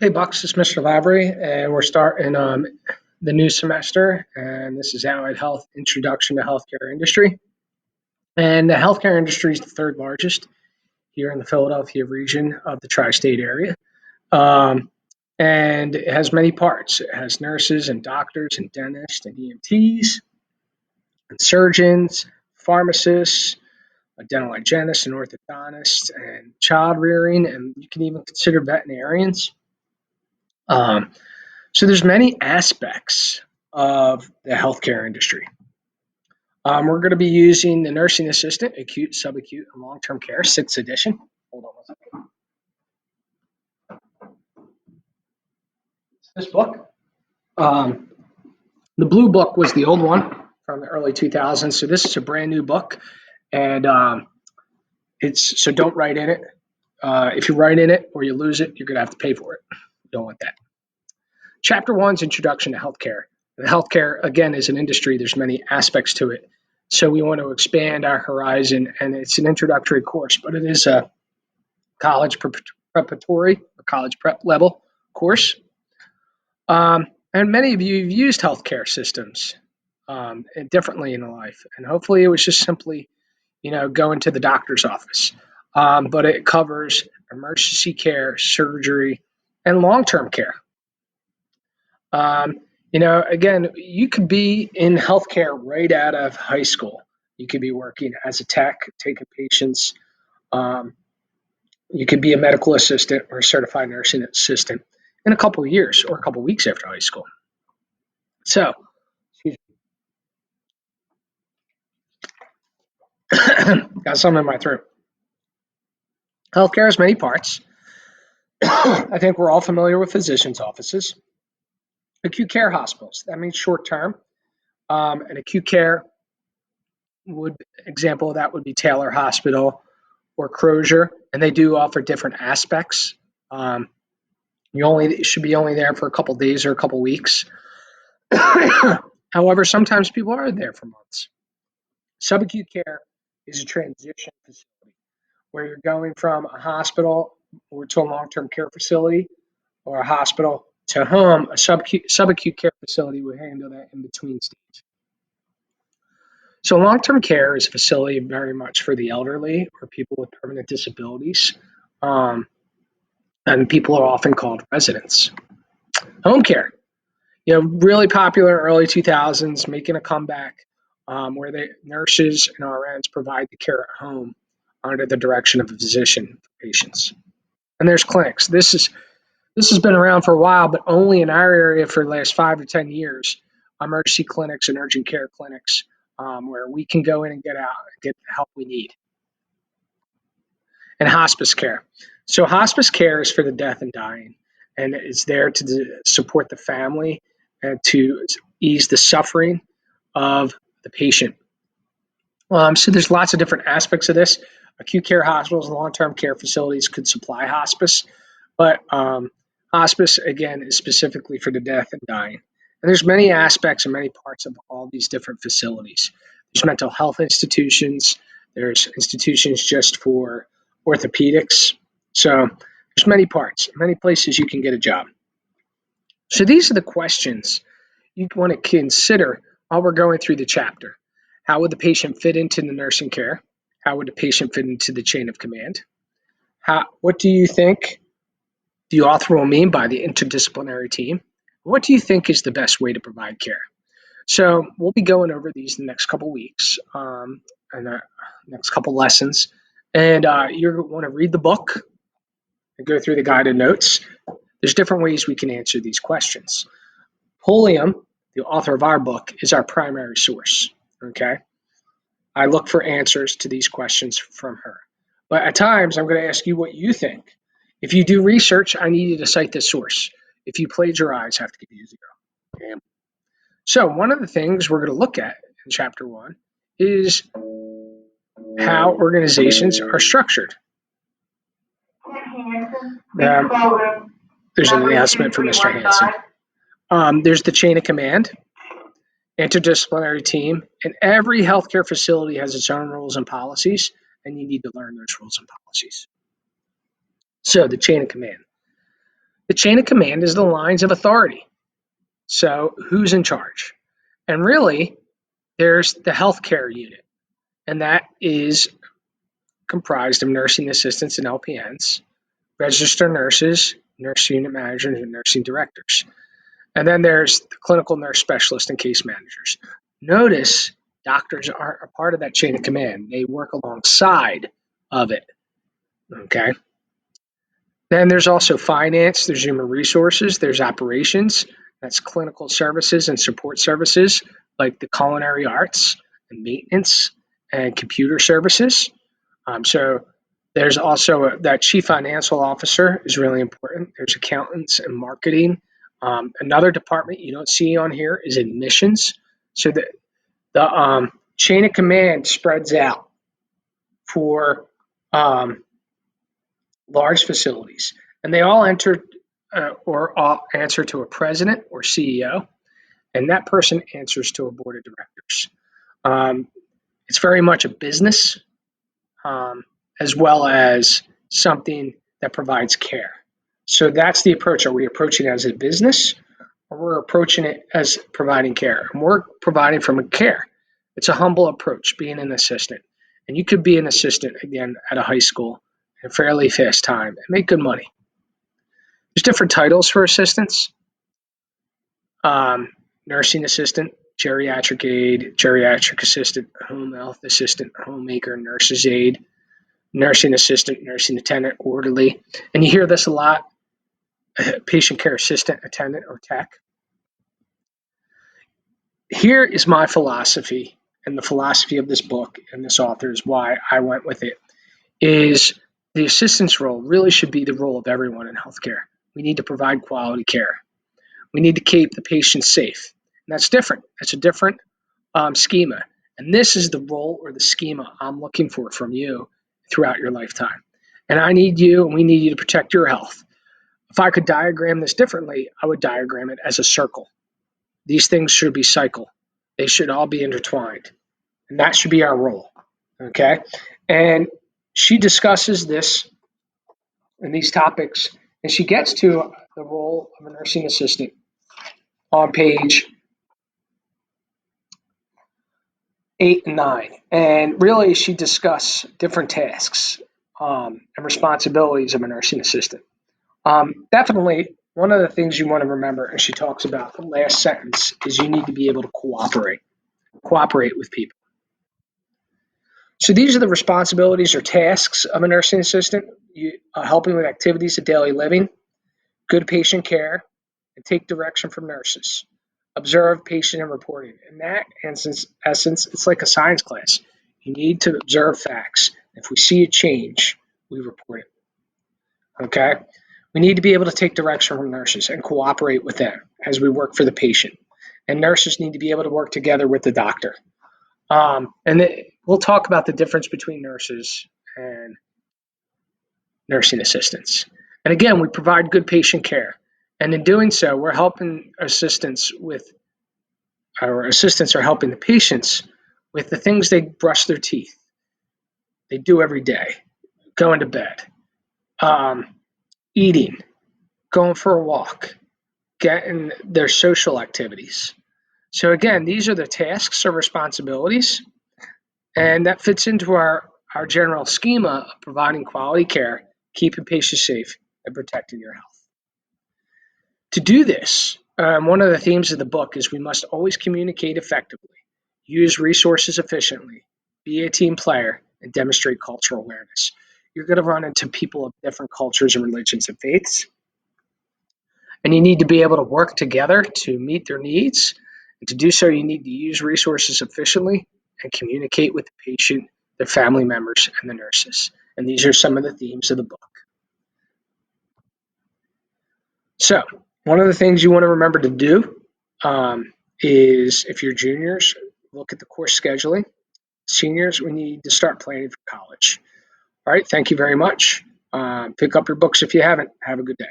Hey, Bucks, it's Mr. Lavery, and we're starting the new semester, and this is Allied Health Introduction to Healthcare Industry. And the healthcare industry is the third largest here in the Philadelphia region of the tri-state area. Um, and it has many parts. It has nurses and doctors and dentists and EMTs and surgeons, pharmacists, a dental hygienist and orthodontist, and child rearing, and you can even consider veterinarians. Um, So there's many aspects of the healthcare industry. We're going to be using the nursing assistant, acute, subacute, and long-term care, sixth edition. Hold on one second. This book, um, the blue book was the old one from the early 2000s. So this is a brand new book, and it's so don't write in it. If you write in it or you lose it, you're going to have to pay for it. You don't want that. Chapter one is Introduction to Healthcare. The healthcare, again, is an industry. There's many aspects to it. So we want to expand our horizon, and it's an introductory course, but it is a college preparatory or college prep level course. And many of you have used healthcare systems differently in life, and hopefully it was just simply, going to the doctor's office. But it covers emergency care, surgery, and long-term care. Um, again, you could be in healthcare right out of high school. You could be working as a tech, taking patients. Um, you could be a medical assistant or a certified nursing assistant in a couple of years or a couple of weeks after high school. So, excuse me. Got something in my throat. Healthcare has many parts. I think we're all familiar with physicians' offices. Acute care hospitals, that means short term. And acute care example of that would be Taylor Hospital or Crozier, and they do offer different aspects. Um, you should be only there for a couple days or a couple weeks. However, sometimes people are there for months. Subacute care is a transition facility where you're going from a hospital or to a long-term care facility or a hospital to home. A subacute care facility would handle that in between stage. So long-term care is a facility very much for the elderly or people with permanent disabilities. Um, and people are often called residents. Home care, really popular early 2000s, making a comeback, where the nurses and RNs provide the care at home under the direction of a physician for patients. And there's clinics. This has been around for a while, but only in our area for the last 5 to 10 years. Emergency clinics and urgent care clinics, where we can go in and get out and get the help we need. And hospice care. So hospice care is for the death and dying, and it's there to support the family and to ease the suffering of the patient. So there's lots of different aspects of this. Acute care hospitals and long-term care facilities could supply hospice, but hospice, again, is specifically for the death and dying. And there's many aspects and many parts of all these different facilities. There's mental health institutions. There's institutions just for orthopedics. So there's many parts, many places you can get a job. So these are the questions you want to consider while we're going through the chapter. How would the patient fit into the nursing care? How would the patient fit into the chain of command? What do you think the author will mean by the interdisciplinary team? What do you think is the best way to provide care? So we'll be going over these in the next couple weeks and the next couple lessons. And you're going to want to read the book and go through the guided notes. There's different ways we can answer these questions. Pulliam, the author of our book, is our primary source. Okay. I look for answers to these questions from her. But at times, I'm going to ask you what you think. If you do research, I need you to cite this source. If you plagiarize, I have to give you a zero. Okay. So one of the things we're going to look at in chapter one is how organizations are structured. There's an announcement for Mr. Hansen. There's the chain of command, interdisciplinary team, and every healthcare facility has its own rules and policies, and you need to learn those rules and policies. So the chain of command. The chain of command is the lines of authority. So who's in charge? And really, there's the healthcare unit, and that is comprised of nursing assistants and LPNs, registered nurses, nurse unit managers, and nursing directors. And then there's the clinical nurse specialist and case managers. Notice doctors aren't a part of that chain of command. They work alongside of it. Okay. Then there's also finance, there's human resources, there's operations, that's clinical services and support services like the culinary arts and maintenance and computer services. So there's also that chief financial officer is really important. There's accountants and marketing. Another department you don't see on here is admissions. So the chain of command spreads out for large facilities, and they all enter or all answer to a president or CEO, and that person answers to a board of directors. Um, it's very much a business um, as well as something that provides care. So that's the approach. Are we approaching it as a business or we're approaching it as providing care? And we're providing from a care. It's a humble approach, being an assistant. And you could be an assistant again at a high school in a fairly fast time and make good money. There's different titles for assistants. Um, Nursing assistant, geriatric aide, geriatric assistant, home health assistant, homemaker, nurse's aide, nursing assistant, nursing attendant, orderly. And you hear this a lot, patient care assistant, attendant, or tech. Here is my philosophy, and the philosophy of this book and this author is why I went with it, is the assistant's role really should be the role of everyone in healthcare. We need to provide quality care. We need to keep the patient safe. And that's different. That's a different schema. And this is the role or the schema I'm looking for from you throughout your lifetime. And I need you, and we need you to protect your health. If I could diagram this differently, I would diagram it as a circle. These things should be cycle. They should all be intertwined. And that should be our role. Okay. And she discusses this and these topics, and she gets to the role of a nursing assistant on page 8 and 9. And really, she discusses different tasks and responsibilities of a nursing assistant. Definitely, one of the things you want to remember, and she talks about the last sentence, is you need to be able to cooperate with people. So these are the responsibilities or tasks of a nursing assistant: helping with activities of daily living, good patient care, and take direction from nurses. Observe, patient, and reporting. In that essence, it's like a science class. You need to observe facts. If we see a change, we report it. Okay? We need to be able to take direction from nurses and cooperate with them as we work for the patient. And nurses need to be able to work together with the doctor. We'll talk about the difference between nurses and nursing assistants. And again, we provide good patient care. And in doing so, we're helping assistants are helping the patients with the things they brush their teeth, they do every day, going to bed, eating, going for a walk, getting their social activities. So again, these are the tasks or responsibilities, and that fits into our general schema of providing quality care, keeping patients safe, and protecting your health. To do this, one of the themes of the book is we must always communicate effectively, use resources efficiently, be a team player, and demonstrate cultural awareness. You're going to run into people of different cultures and religions and faiths, and you need to be able to work together to meet their needs. And to do so, you need to use resources efficiently and communicate with the patient, their family members, and the nurses. And these are some of the themes of the book. So, one of the things you want to remember to do is if you're juniors, look at the course scheduling. Seniors, we need to start planning for college. All right, thank you very much. Pick up your books if you haven't. Have a good day.